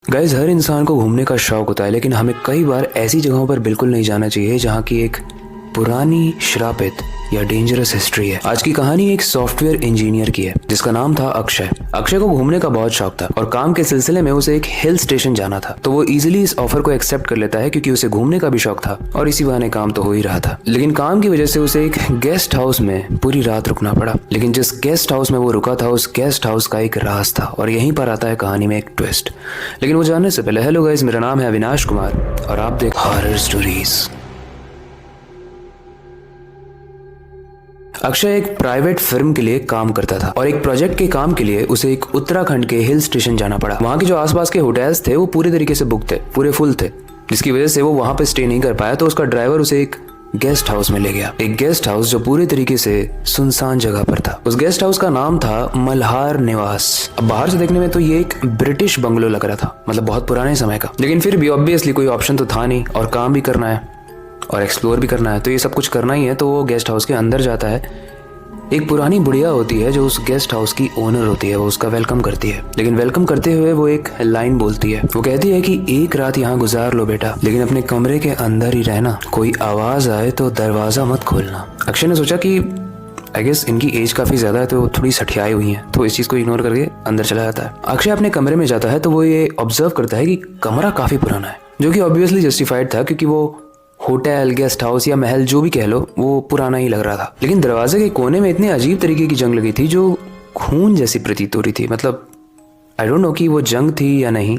Guys, हर इंसान को घूमने का शौक होता है, लेकिन हमें कई बार ऐसी जगहों पर बिल्कुल नहीं जाना चाहिए जहाँ की एक पुरानी, श्रापित या डेंजरस हिस्ट्री है। आज की कहानी एक सॉफ्टवेयर इंजीनियर की है जिसका नाम था अक्षय। अक्षय को घूमने का बहुत शौक था और काम के सिलसिले में उसे एक हिल स्टेशन जाना था, तो वो इजीली इस ऑफर को एक्सेप्ट कर लेता है क्योंकि उसे घूमने का भी शौक था और इसी बहाने काम तो हो ही रहा था। लेकिन काम की वजह से उसे एक गेस्ट हाउस में पूरी रात रुकना पड़ा। लेकिन जिस गेस्ट हाउस में वो रुका था, उस गेस्ट हाउस का एक राज था और यहीं पर आता है कहानी में एक ट्विस्ट। लेकिन वो जानने से पहले, हेलो गाइस, मेरा नाम है अविनाश कुमार और आप देख हॉरर स्टोरीज। अक्षय एक प्राइवेट फिल्म के लिए काम करता था और एक प्रोजेक्ट के काम के लिए उसे एक उत्तराखंड के हिल स्टेशन जाना पड़ा। वहाँ के जो आसपास के होटल्स थे वो पूरे तरीके से बुक थे, पूरे फुल थे, जिसकी वजह से वो वहाँ पे स्टे नहीं कर पाया। तो उसका ड्राइवर उसे एक गेस्ट हाउस में ले गया, एक गेस्ट हाउस जो पूरे तरीके से सुनसान जगह पर था। उस गेस्ट हाउस का नाम था मल्हार निवास। अब बाहर से देखने में तो ये एक ब्रिटिश बंगलो लग रहा था, मतलब बहुत पुराने समय का, लेकिन फिर भी ऑब्वियसली कोई ऑप्शन तो था नहीं और काम भी करना है और एक्सप्लोर भी करना है, तो ये सब कुछ करना ही है। तो वो गेस्ट हाउस के अंदर जाता है। एक पुरानी बुढ़िया होती है जो उस गेस्ट हाउस की ओनर होती है, वो उसका वेलकम करती है। लेकिन वेलकम करते हुए वो एक लाइन बोलती है। वो कहती है कि एक रात यहाँ गुजार लो बेटा, लेकिन अपने कमरे के अंदर ही रहना, कोई आवाज आए तो दरवाजा मत खोलना। अक्षय ने सोचा कि आई गेस इनकी एज काफी ज्यादा है तो थोड़ी सठियाई हुई है, तो इस चीज को इग्नोर करके अंदर चला जाता है। अक्षय अपने कमरे में जाता है तो वो ये ऑब्जर्व करता है कि कमरा काफी पुराना है, जो कि ऑब्वियसली जस्टिफाइड था क्योंकि वो होटल, गेस्ट हाउस या महल जो भी कह लो, वो पुराना ही लग रहा था। लेकिन दरवाजे के कोने में इतने अजीब तरीके की जंग लगी थी जो खून जैसी प्रतीत हो रही थी। मतलब आई डोंट नो कि वो जंग थी या नहीं,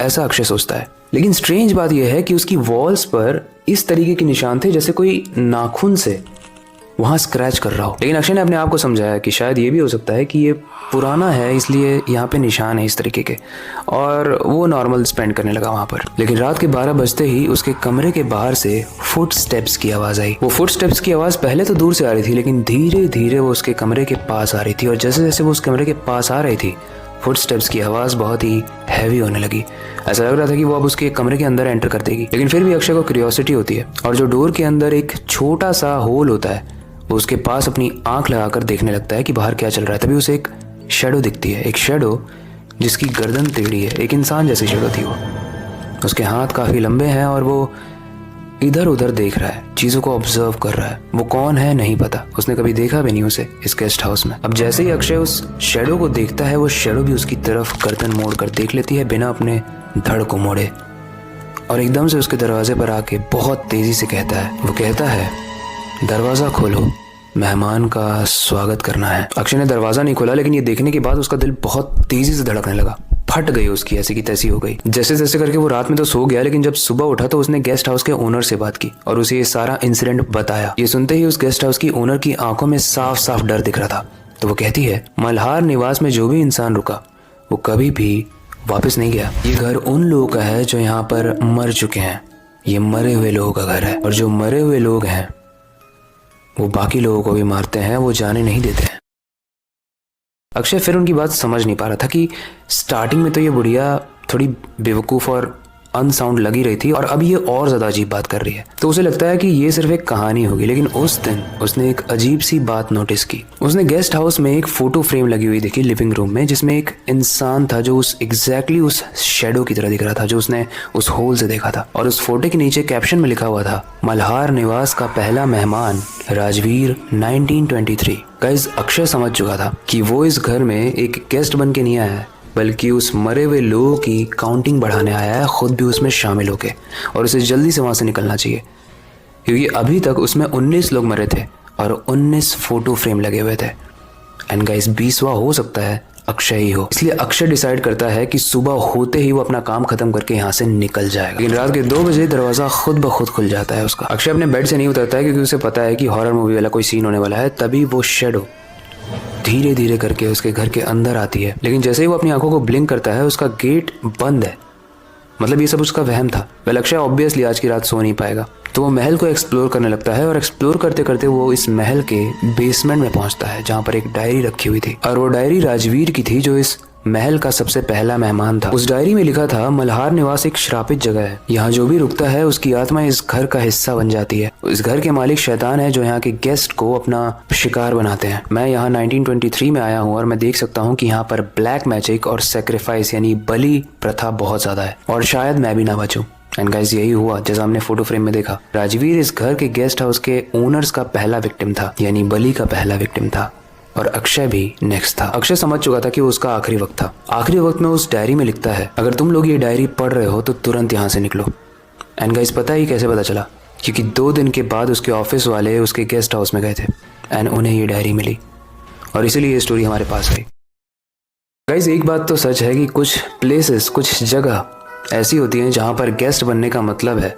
ऐसा अक्षय सोचता है। लेकिन स्ट्रेंज बात यह है कि उसकी वॉल्स पर इस तरीके के निशान थे जैसे कोई नाखून से वहां स्क्रैच कर रहा हो। लेकिन अक्षय ने अपने आप को समझाया कि शायद ये भी हो सकता है कि ये पुराना है, इसलिए यहाँ पे निशान है इस तरीके के, और वो नॉर्मल स्पेंड करने लगा वहां पर। लेकिन रात के 12 बजते ही उसके कमरे के बाहर से फुट स्टेप्स की आवाज आई। वो फुट स्टेप्स की आवाज पहले तो दूर से आ रही थी, लेकिन धीरे धीरे वो उसके कमरे के पास आ रही थी और जैसे जैसे वो उस कमरे के पास आ रही थी, फुट स्टेप्स की आवाज बहुत ही हैवी होने लगी। ऐसा लग रहा था कि वो अब उसके कमरे के अंदर एंटर कर देगी। लेकिन फिर भी अक्षय को क्यूरियोसिटी होती है और जो डोर के अंदर एक छोटा सा होल होता है, वो उसके पास अपनी आंख लगाकर देखने लगता है कि बाहर क्या चल रहा है। तभी उसे एक शेडो दिखती है, एक शेडो जिसकी गर्दन टेढ़ी है, एक इंसान जैसी शेडो थी वो। उसके हाथ काफी लंबे हैं और वो इधर उधर देख रहा है, चीजों को ऑब्जर्व कर रहा है। वो कौन है नहीं पता, उसने कभी देखा भी नहीं उसे इस गेस्ट हाउस में। अब जैसे ही अक्षय उस शेडो को देखता है, वो शेडो भी उसकी तरफ गर्दन मोड़ कर देख लेती है बिना अपने धड़ को मोड़े, और एकदम से उसके दरवाजे पर आके बहुत तेजी से कहता है, वो कहता है, दरवाजा खोलो, मेहमान का स्वागत करना है। अक्षय ने दरवाजा नहीं खोला, लेकिन ये देखने के बाद उसका दिल बहुत तेजी से धड़कने लगा। फट गई उसकी, ऐसी की तैसी हो गई। जैसे जैसे करके वो रात में तो सो गया, लेकिन जब सुबह उठा तो उसने गेस्ट हाउस के ओनर से बात की और उसे ये सारा इंसिडेंट बताया। ये सुनते ही उस गेस्ट हाउस की ओनर की आंखों में साफ साफ डर दिख रहा था। तो वो कहती है, मल्हार निवास में जो भी इंसान रुका वो कभी भी वापस नहीं गया। ये घर उन लोगों का है जो यहाँ पर मर चुके हैं। ये मरे हुए लोगों का घर है और जो मरे हुए लोग हैं वो बाकी लोगों को भी मारते हैं, वो जाने नहीं देते हैं। अक्षय फिर उनकी बात समझ नहीं पा रहा था कि स्टार्टिंग में तो ये बुढ़िया थोड़ी बेवकूफ़ और अनसाउंड लगी रही थी और अब ये और ज़्यादा अजीब बात कर रही है। तो उसे लगता है कि ये सिर्फ एक कहानी होगी। लेकिन उस दिन उसने एक अजीब सी बात नोटिस की। उसने गेस्ट हाउस में एक फोटो फ्रेम लगी हुई देखी लिविंग रूम में, जिसमें एक इंसान था जो उस एग्जैक्टली उस शेडो की तरह दिख रहा था जो उसने उस होल से देखा था। और उस फोटो के नीचे कैप्शन में लिखा हुआ था, मल्हार निवास का पहला मेहमान राजवीर 1923। गाइस, अक्षय समझ चुका था कि वो इस घर में एक गेस्ट बन के नहीं आया है, बल्कि उस मरे हुए लोगों की काउंटिंग बढ़ाने आया है, खुद भी उसमें शामिल होके, और उसे जल्दी से वहां से निकलना चाहिए क्योंकि अभी तक उसमें 19 लोग मरे थे और 19 फोटो फ्रेम लगे हुए थे। एंड गाइस, 20वां हो सकता है अक्षय ही हो। इसलिए अक्षय डिसाइड करता है कि सुबह होते ही वो अपना काम खत्म करके यहाँ से निकल जाएगा। लेकिन रात के 2 बजे दरवाजा खुद ब खुद खुल जाता है उसका। अक्षय अपने बेड से नहीं उतरता है क्योंकि उसे पता है कि हॉरर मूवी वाला कोई सीन होने वाला है। तभी वो शेडो धीरे धीरे करके उसके घर के अंदर आती है। लेकिन जैसे ही वो अपनी आंखों को ब्लिंक करता है, उसका गेट बंद है। मतलब ये सब उसका वहम था। वेल, अक्षय ऑब्वियसली आज की रात सो नहीं पाएगा, तो वो महल को एक्सप्लोर करने लगता है और एक्सप्लोर करते करते वो इस महल के बेसमेंट में पहुंचता है जहां पर एक डायरी रखी हुई थी। और वो डायरी राजवीर की थी जो इस महल का सबसे पहला मेहमान था। उस डायरी में लिखा था, मल्हार निवास एक श्रापित जगह है, यहाँ जो भी रुकता है उसकी आत्मा इस घर का हिस्सा बन जाती है। इस घर के मालिक शैतान है जो यहाँ के गेस्ट को अपना शिकार बनाते हैं। मैं यहाँ 1923 में आया हूँ और मैं देख सकता हूँ कि यहाँ पर ब्लैक मैजिक और सेक्रीफाइस यानी बलि प्रथा बहुत ज्यादा है, और शायद मैं भी ना बचूं। एंड गाइस, यही हुआ जैसा हमने फोटो फ्रेम में देखा। राजवीर इस घर के गेस्ट हाउस के ओनर्स का पहला विक्टिम था, यानी बलि का पहला विक्टिम था, और अक्षय भी नेक्स्ट था। अक्षय समझ चुका था कि वो उसका आखिरी वक्त था। आखिरी वक्त में उस डायरी में लिखता है, अगर तुम लोग ये डायरी पढ़ रहे हो तो तुरंत यहाँ से निकलो। एंड गाइस, पता ही कैसे पता चला? क्योंकि 2 दिन के बाद उसके ऑफिस वाले उसके गेस्ट हाउस में गए थे एंड उन्हें ये डायरी मिली, और इसीलिए ये स्टोरी हमारे पास आई। गाइस, एक बात तो सच है कि कुछ प्लेसेस, कुछ जगह ऐसी होती हैं जहां पर गेस्ट बनने का मतलब है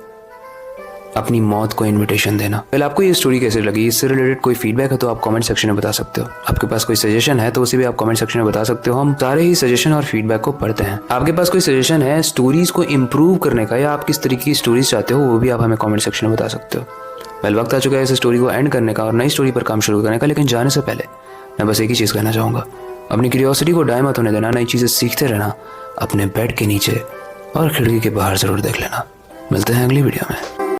अपनी मौत को इनविटेशन देना। पहले आपको ये स्टोरी कैसे लगी? इससे रिलेटेड कोई फीडबैक है तो आप कमेंट सेक्शन में बता सकते हो। आपके पास कोई सजेशन है तो उसे भी आप कमेंट सेक्शन में बता सकते हो। हम सारे ही सजेशन और फीडबैक को पढ़ते हैं। आपके पास कोई सजेशन है स्टोरीज को इम्प्रूव करने का, या आप किस तरीके की स्टोरीज चाहते हो, वो भी आप हमें कमेंट सेक्शन में बता सकते हो। वेल, वक्त आ चुका है इस स्टोरी को एंड करने का और नई स्टोरी पर काम शुरू करने का। लेकिन जाने से पहले मैं बस एक ही चीज़ कहना चाहूँगा, अपनी क्यूरियोसिटी को डाय मत होने देना। नई चीज़ें सीखते रहना, अपने बेड के नीचे और खिड़की के बाहर ज़रूर देख लेना। मिलते हैं अगली वीडियो में।